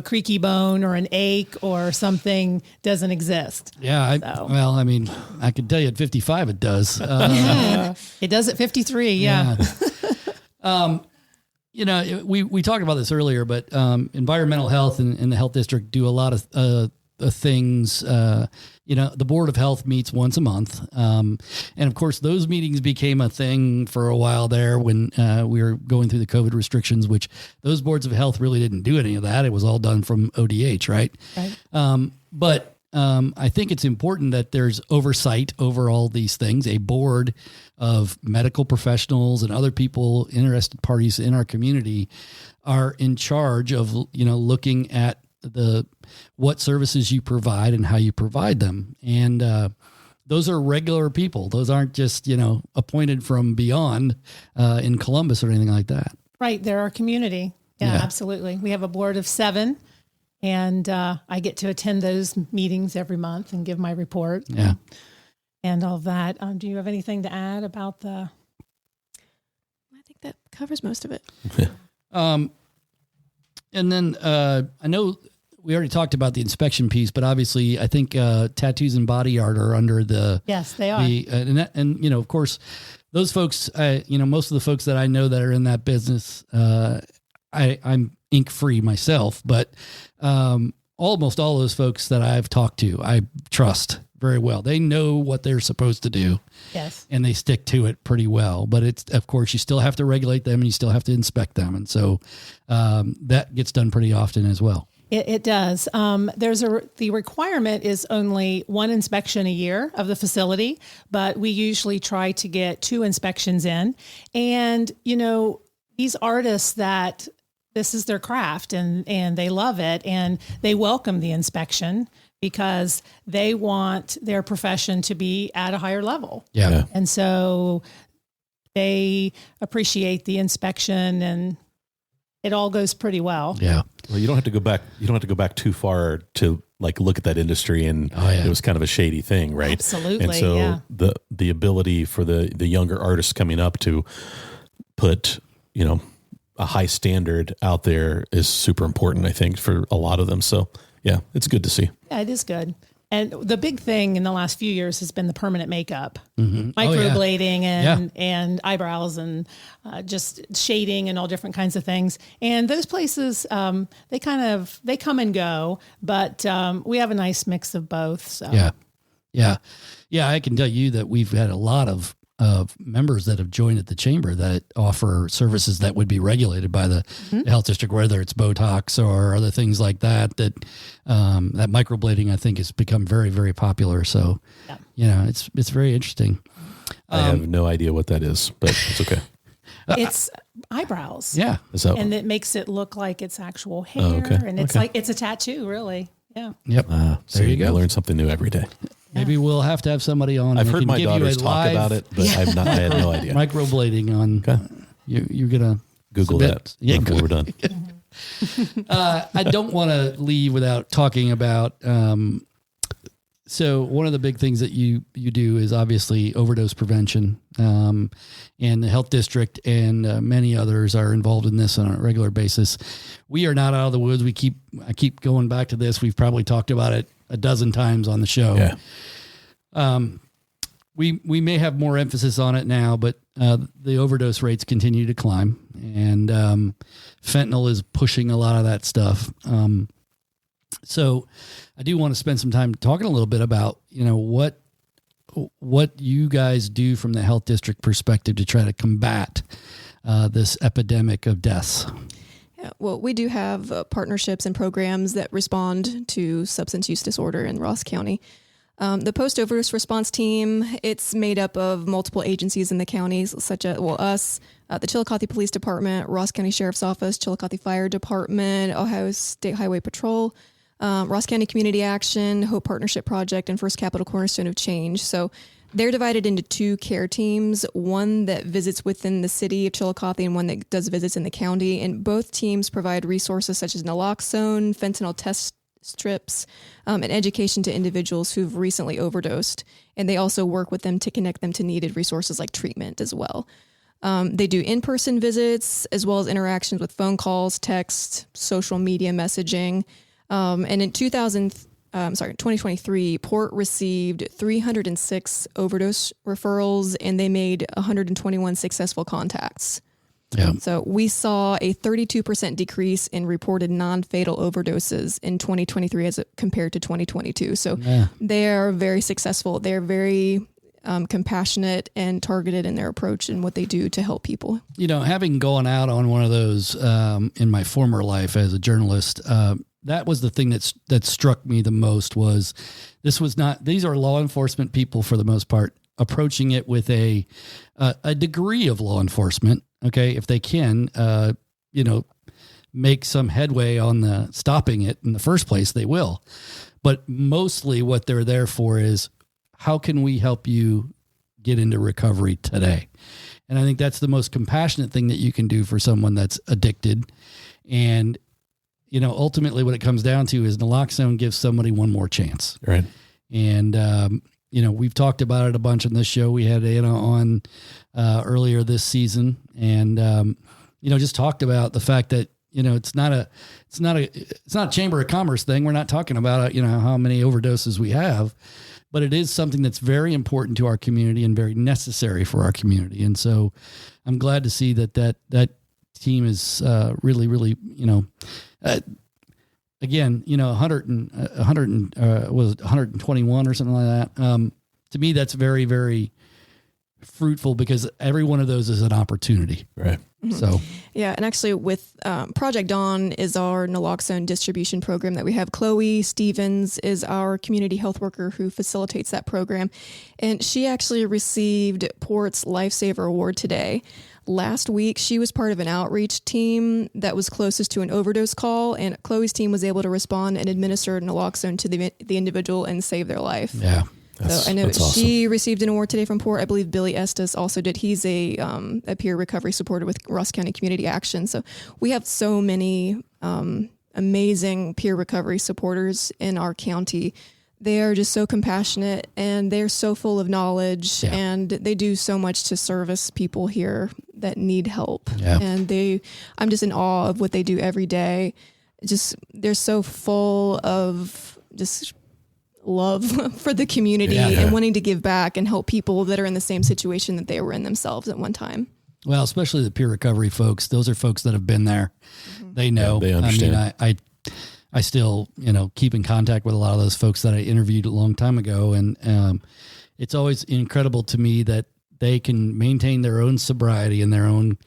creaky bone or an ache or something doesn't exist. Yeah. Well, I mean, I can tell you at 55, it does. It does at 53. Yeah. You know, we talked about this earlier, but environmental health and the health district do a lot of things. You know, the Board of Health meets once a month. And of course, those meetings became a thing for a while there when we were going through the COVID restrictions, which those boards of health really didn't do any of that. It was all done from ODH, right? Right. But I think it's important that there's oversight over all these things. A board of medical professionals and other people, interested parties in our community, are in charge of, you know, looking at what services you provide and how you provide them. And those are regular people. Those aren't just, you know, appointed from beyond in Columbus or anything like that. Right. They're our community. Yeah, absolutely. We have a board of 7, and I get to attend those meetings every month and give my report. Yeah. And all of that. Do you have anything to add about I think that covers most of it. And then I know we already talked about the inspection piece, but obviously I think tattoos and body art are under the. Yes, they are. And you know, of course, those folks, you know, most of the folks that I know that are in that business, I'm ink free myself, but almost all those folks that I've talked to, I trust very well. They know what they're supposed to do. Yes. And they stick to it pretty well. But it's, of course, you still have to regulate them and you still have to inspect them. And so that gets done pretty often as well. It does. The requirement is only 1 inspection a year of the facility, but we usually try to get 2 inspections in. And, you know, these artists that this is their craft and they love it and they welcome the inspection because they want their profession to be at a higher level. Yeah. And so they appreciate the inspection and it all goes pretty well. Yeah. Well, you don't have to go back. You don't have to go back too far to like look at that industry, and it was kind of a shady thing, right? Absolutely. And so the ability for the younger artists coming up to put, you know, a high standard out there is super important, I think, for a lot of them. So yeah, it's good to see. Yeah, it is good. And the big thing in the last few years has been the permanent makeup, Mm-hmm. microblading and eyebrows and just shading and all different kinds of things. And those places, they come and go, but we have a nice mix of both. So. Yeah. I can tell you that we've had a lot of members that have joined at the chamber that offer services that would be regulated by the health district, whether it's Botox or other things like that, that microblading, I think, has become very, very popular. So, you know, it's very interesting. I have no idea what that is, but it's okay. It's eyebrows. Yeah. And it makes it look like it's actual hair. And it's like, it's a tattoo, really. Yeah. Yep. There you go. I learn something new every day. Maybe we'll have to have somebody on. I've heard my daughters talk about it, but I had no idea. Microblading on. Okay. You're going to Google that Yeah, before we're done. I don't want to leave without talking about. So one of the big things that you do is obviously overdose prevention, and the health district and many others are involved in this on a regular basis. We are not out of the woods. I keep going back to this. We've probably talked about it a dozen times on the show. Yeah. We may have more emphasis on it now, but the overdose rates continue to climb, and fentanyl is pushing a lot of that stuff. So I do want to spend some time talking a little bit about, what you guys do from the health district perspective to try to combat this epidemic of deaths. Yeah, well, we do have partnerships and programs that respond to substance use disorder in Ross County. The post-overdose response team, it's made up of multiple agencies in the counties, such as, us, the Chillicothe Police Department, Ross County Sheriff's Office, Chillicothe Fire Department, Ohio State Highway Patrol, Ross County Community Action, Hope Partnership Project, and First Capital Cornerstone of Change. So they're divided into two care teams, one that visits within the city of Chillicothe and one that does visits in the county. And both teams provide resources such as naloxone, fentanyl test strips, and education to individuals who've recently overdosed. And they also work with them to connect them to needed resources like treatment as well. They do in-person visits as well as interactions with phone calls, text, social media messaging. And in 2023, Port received 306 overdose referrals, and they made 121 successful contacts. Yeah. So we saw a 32% decrease in reported non-fatal overdoses in 2023 as compared to 2022. So they're very successful. They're very compassionate and targeted in their approach and what they do to help people. Having gone out on one of those in my former life as a journalist, that was the thing that struck me the most. Was these are law enforcement people for the most part approaching it with a degree of law enforcement. Okay. If they can, make some headway on the stopping it in the first place, they will. But mostly what they're there for is, how can we help you get into recovery today? And I think that's the most compassionate thing that you can do for someone that's addicted. And, ultimately what it comes down to is naloxone gives somebody one more chance. Right. And, we've talked about it a bunch on this show. We had Anna on earlier this season, and just talked about the fact that it's not a Chamber of Commerce thing. We're not talking about how many overdoses we have, but it is something that's very important to our community and very necessary for our community. And so, I'm glad to see that team is really, really again, 121 or something like that. To me, that's very, very fruitful because every one of those is an opportunity. Right. Mm-hmm. So, yeah. And actually with Project Dawn is our naloxone distribution program that we have. Chloe Stevens is our community health worker who facilitates that program. And she actually received Port's Lifesaver Award today. Last week, she was part of an outreach team that was closest to an overdose call, and Chloe's team was able to respond and administer naloxone to the individual and save their life. yeah. So I know she received an award today from Port. I believe Billy Estes also did. He's a peer recovery supporter with Ross County Community Action. So we have so many amazing peer recovery supporters in our county. They are just so compassionate and they're so full of knowledge, and they do so much to service people here that need help. Yeah. And I'm just in awe of what they do every day. They're so full of just love for the community and wanting to give back and help people that are in the same situation that they were in themselves at one time. Well, especially the peer recovery folks. Those are folks that have been there. Mm-hmm. They know. Yeah, they understand. I mean, I still, keep in contact with a lot of those folks that I interviewed a long time ago. And it's always incredible to me that they can maintain their own sobriety and their own,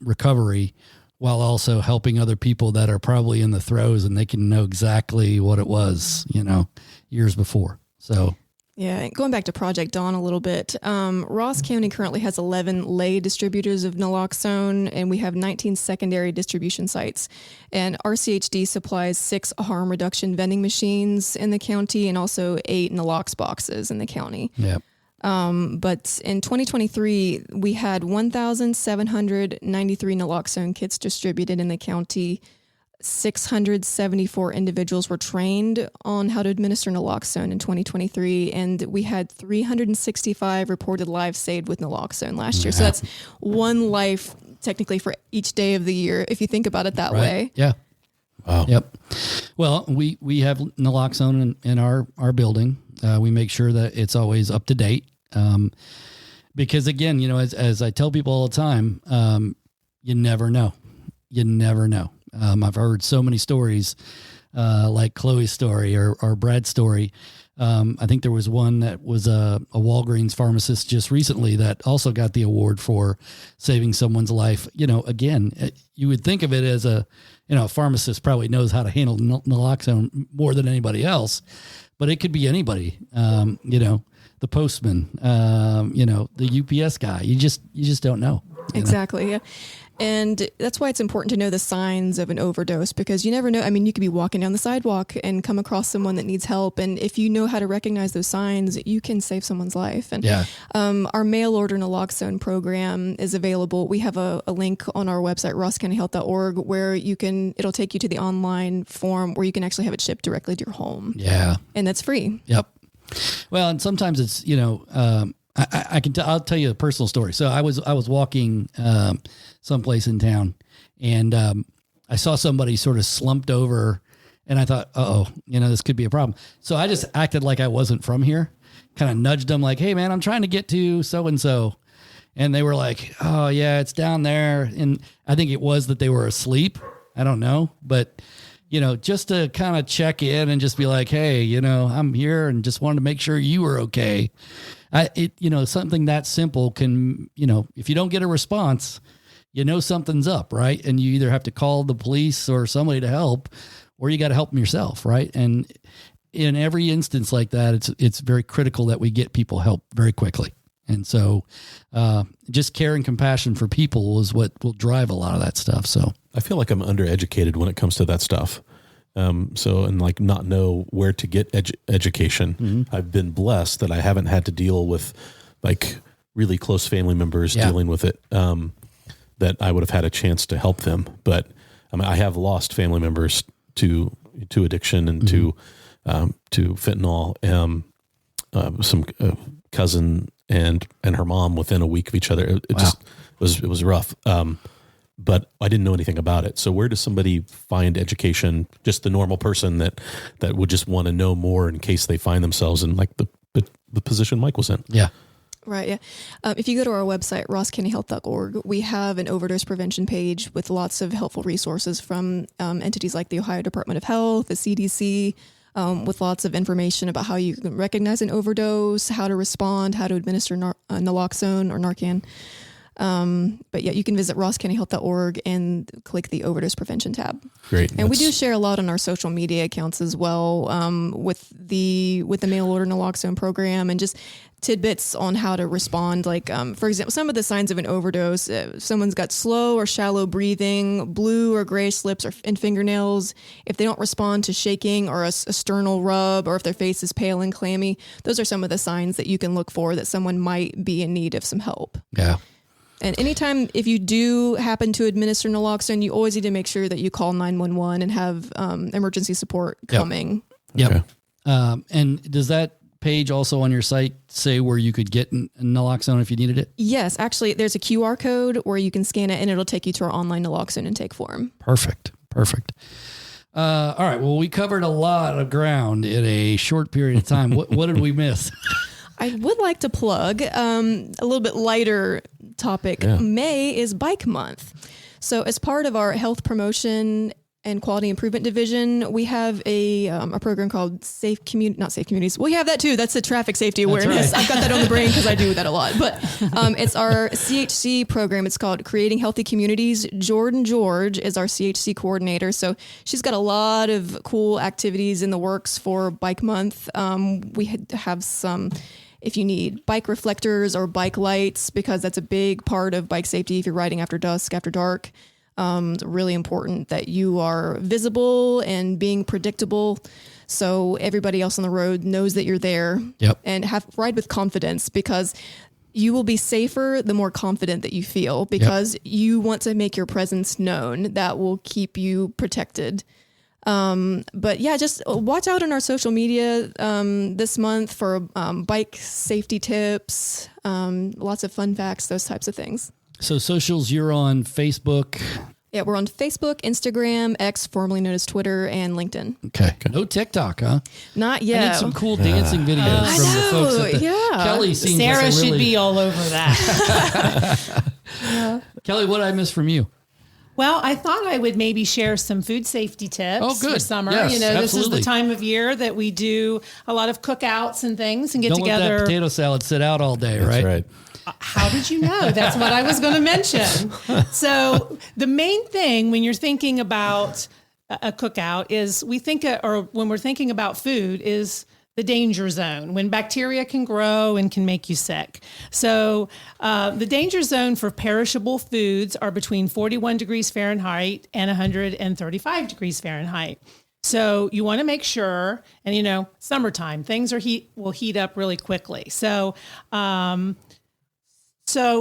recovery while also helping other people that are probably in the throes, and they can know exactly what it was, years before. So, yeah, going back to Project Dawn a little bit, Ross County currently has 11 lay distributors of naloxone, and we have 19 secondary distribution sites. And RCHD supplies 6 harm reduction vending machines in the county and also 8 nalox boxes in the county. yeah. But in 2023, we had 1,793 naloxone kits distributed in the county. 674 individuals were trained on how to administer naloxone in 2023, and we had 365 reported lives saved with naloxone last year. So that's one life technically for each day of the year, if you think about it that way. Yeah. Wow. Yep. Well, we have naloxone in our building. We make sure that it's always up to date. Because again, as I tell people all the time, you never know. You never know. I've heard so many stories, like Chloe's story or Brad's story. I think there was one that was a Walgreens pharmacist just recently that also got the award for saving someone's life. Again, you would think of it as a pharmacist probably knows how to handle naloxone more than anybody else, but it could be anybody, the postman, the UPS guy. You just don't know. Exactly. Yeah. And that's why it's important to know the signs of an overdose, because you never know. I mean, you could be walking down the sidewalk and come across someone that needs help. And if you know how to recognize those signs, you can save someone's life. And our mail order naloxone program is available. We have a link on our website, rosscountyhealth.org, where it'll take you to the online form where you can actually have it shipped directly to your home. Yeah. And that's free. Yep. Well, and sometimes it's, I'll tell you a personal story. So I was walking someplace in town, and I saw somebody sort of slumped over, and I thought, this could be a problem. So I just acted like I wasn't from here, kind of nudged them like, hey man, I'm trying to get to so-and-so. And they were like, oh yeah, it's down there. And I think it was that they were asleep. I don't know, but just to kind of check in and just be like, hey, I'm here and just wanted to make sure you were okay. Something that simple can, if you don't get a response, something's up, right? And you either have to call the police or somebody to help, or you got to help them yourself, right? And in every instance like that, it's very critical that we get people help very quickly. And so just care and compassion for people is what will drive a lot of that stuff. So I feel like I'm undereducated when it comes to that stuff. Not know where to get education. Mm-hmm. I've been blessed that I haven't had to deal with like really close family members dealing with it, that I would have had a chance to help them. But I have lost family members to addiction and to fentanyl. Some cousin and her mom within a week of each other. It was rough. But I didn't know anything about it. So where does somebody find education? Just the normal person that would just want to know more in case they find themselves in like the position Mike was in. Yeah. Right. Yeah. If you go to our website, rosscountyhealth.org, we have an overdose prevention page with lots of helpful resources from entities like the Ohio Department of Health, the CDC, with lots of information about how you can recognize an overdose, how to respond, how to administer naloxone or Narcan. But yeah, you can visit rosscountyhealth.org and click the overdose prevention tab. Great. And we do share a lot on our social media accounts as well, with the mail order naloxone program and just tidbits on how to respond. Like, for example, some of the signs of an overdose, someone's got slow or shallow breathing, blue or grayish lips and fingernails. If they don't respond to shaking or a sternal rub, or if their face is pale and clammy, those are some of the signs that you can look for that someone might be in need of some help. Yeah. And anytime, if you do happen to administer naloxone, you always need to make sure that you call 911 and have emergency support coming. Yep. Okay. And does that page also on your site say where you could get naloxone if you needed it? Yes, actually, there's a QR code where you can scan it and it'll take you to our online naloxone intake form. Perfect. All right. Well, we covered a lot of ground in a short period of time. What did we miss? I would like to plug a little bit lighter topic. Yeah. May is Bike Month. So as part of our health promotion and quality improvement division, we have a program called not Safe Communities. We have that too. That's the traffic safety awareness. Right. I've got that on the brain because I do that a lot. But it's our CHC program. It's called Creating Healthy Communities. Jordan George is our CHC coordinator. So she's got a lot of cool activities in the works for Bike Month. We have some, if you need bike reflectors or bike lights, because that's a big part of bike safety if you're riding after dusk, after dark. It's really important that you are visible and being predictable. so everybody else on the road knows that you're there. Yep. And ride with confidence, because you will be safer the more confident that you feel, because you want to make your presence known. That will keep you protected. But yeah, just watch out on our social media this month for bike safety tips, lots of fun facts, those types of things. So socials, you're on Facebook. Yeah, we're on Facebook, Instagram, X, formerly known as Twitter, and LinkedIn. Okay. No TikTok, huh? Not I yet. need some cool dancing videos from the folks at the Kelly seems Sarah like should be all over that. Kelly, what did I miss from you? Well, I thought I would maybe share some food safety tips for summer. Yes, this is absolutely. the time of year that we do a lot of cookouts and things and get Don't together. let that potato salad sit out all day, That's right. How did you know? That's what I was going to mention. So the main thing when you're thinking about a cookout is when we're thinking about food is the danger zone, when bacteria can grow and can make you sick. So the danger zone for perishable foods are between 41 degrees Fahrenheit and 135 degrees Fahrenheit. So you want to make sure, and summertime, things will heat up really quickly. So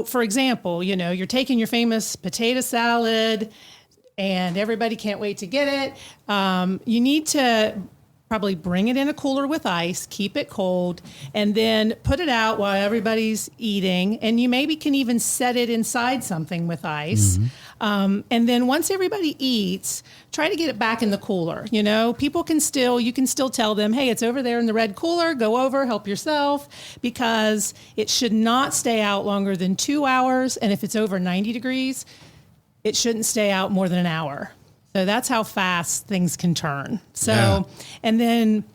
for example, you're taking your famous potato salad and everybody can't wait to get it. You need to probably bring it in a cooler with ice, keep it cold, and then put it out while everybody's eating. And you maybe can even set it inside something with ice. And then once everybody eats, try to get it back in the cooler. You can still tell them, hey, it's over there in the red cooler, go over, help yourself, because it should not stay out longer than 2 hours. And if it's over 90 degrees, it shouldn't stay out more than an hour. So that's how fast things can turn. And then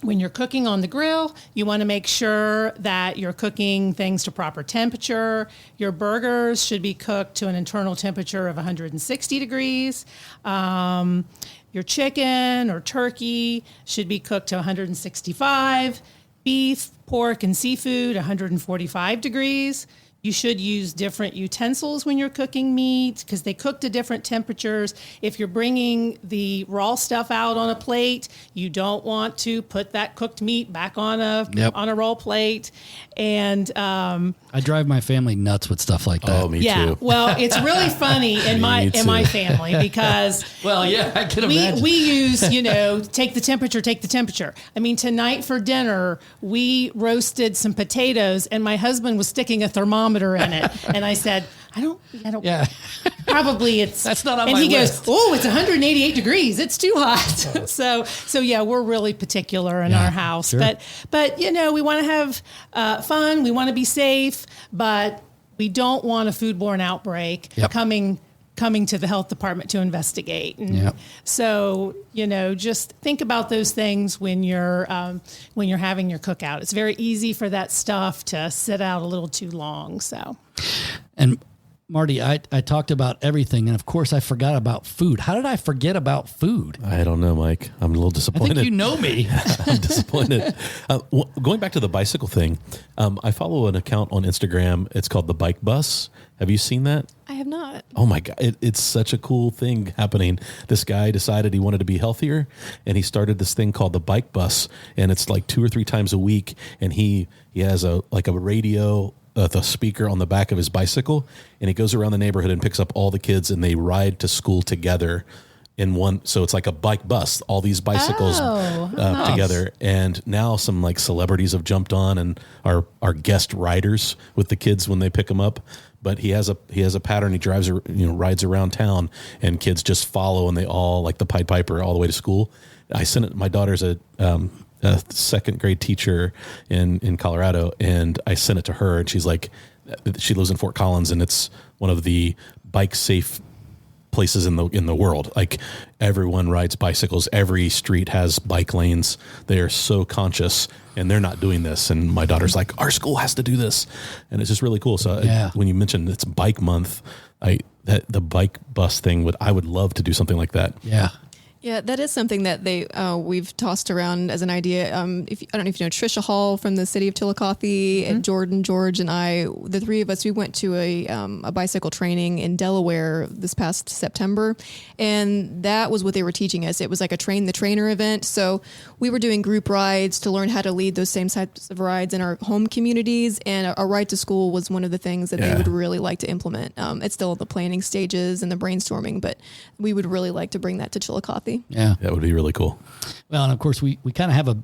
when you're cooking on the grill, you want to make sure that you're cooking things to proper temperature. Your burgers should be cooked to an internal temperature of 160 degrees. Your chicken or turkey should be cooked to 165. Beef, pork, and seafood, 145 degrees. You should use different utensils when you're cooking meat because they cook to different temperatures. If you're bringing the raw stuff out on a plate, you don't want to put that cooked meat back on a raw plate. And I drive my family nuts with stuff like that. Oh, me too. Well, it's really funny in my family because I can imagine. We use, take the temperature. I mean, tonight for dinner, we roasted some potatoes and my husband was sticking a thermometer in it. And I said, I don't, probably it's, that's not on and my he list. goes, oh, it's 188 degrees. It's too hot. So yeah, we're really particular in our house, sure. but we want to have fun. We want to be safe, but we don't want a foodborne outbreak coming to the health department to investigate. And so, just think about those things when you're having your cookout. It's very easy for that stuff to sit out a little too long. So, and Marty, I talked about everything, and of course I forgot about food. How did I forget about food? I don't know, Mike. I'm a little I disappointed. think you know me. I'm disappointed. Going back to the bicycle thing, I follow an account on Instagram. It's called The Bike Bus. Have you seen that? I have not. Oh my God. It's such a cool thing happening. This guy decided he wanted to be healthier and he started this thing called the Bike Bus, and it's like 2 or 3 times a week. And he has a radio, the speaker on the back of his bicycle, and he goes around the neighborhood and picks up all the kids and they ride to school together in one. So it's like a bike bus, all these bicycles together. And now some like celebrities have jumped on and are guest riders with the kids when they pick them up. But he has a pattern. He drives, rides around town, and kids just follow, and they all like the Pied Piper all the way to school. I sent it. My daughter's a second grade teacher in Colorado, and I sent it to her, and she's like, she lives in Fort Collins, and it's one of the bike safe places in the world. Like everyone rides bicycles. Every street has bike lanes. They are so conscious, and they're not doing this. And my daughter's like, our school has to do this, and it's just really cool. So when you mentioned it's Bike Month, the Bike Bus thing I would love to do something like that. Yeah. Yeah, that is something that we've tossed around as an idea. I don't know if you know Trisha Hall from the city of Chillicothe, and Jordan, George, and I, the three of us, we went to a bicycle training in Delaware this past September, and that was what they were teaching us. It was like a train the trainer event. So we were doing group rides to learn how to lead those same types of rides in our home communities, and a ride to school was one of the things that they would really like to implement. It's still at the planning stages and the brainstorming, but we would really like to bring that to Chillicothe. Yeah, that would be really cool. Well, and of course we kind of have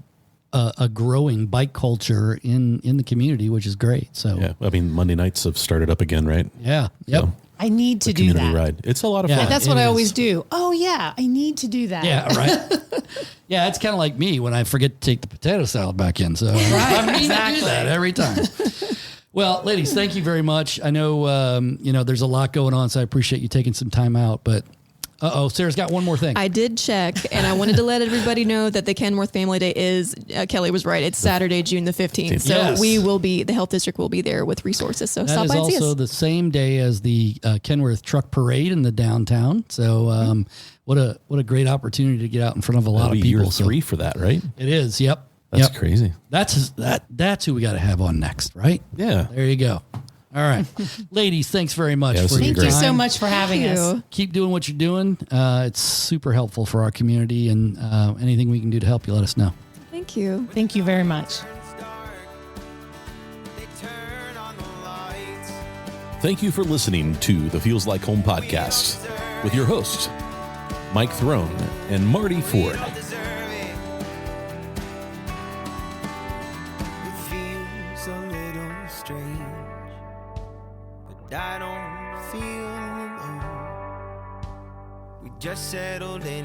a growing bike culture in the community, which is great. So yeah, I mean Monday nights have started up again, right? Yeah. Yep. So, I need to do community that. ride. It's a lot of Yeah. fun. That's what I always do. Oh yeah, I need to do that. Yeah, right. Yeah, it's kind of like me when I forget to take the potato salad back in. So I mean to do that every time. Well, ladies, thank you very much. I know there's a lot going on, so I appreciate you taking some time out. But Sarah's got one more thing. I did check, and I wanted to let everybody know that the Kenworth Family Day is, Kelly was right, it's Saturday, June the 15th. So Yes. the health district will be there with resources. So That stop is by and see also us. the same day as the Kenworth Truck Parade in the downtown. So what a great opportunity to get out in front of a lot That'll of be people. year 3 for that, right? It is. Yep. That's Yep. crazy. That's who we got to have on next, right? Yeah. There you go. All right, ladies, thanks very much Yeah, this for has your been Thank you great. so much for having Thank us. you. Keep doing what you're doing. It's super helpful for our community, and anything we can do to help you, let us know. Thank you. Thank you very much. Thank you for listening to the Feels Like Home podcast with your hosts, Mike Throne and Marty Ford. Feels a little strange, but I don't feel alone. We just settled in.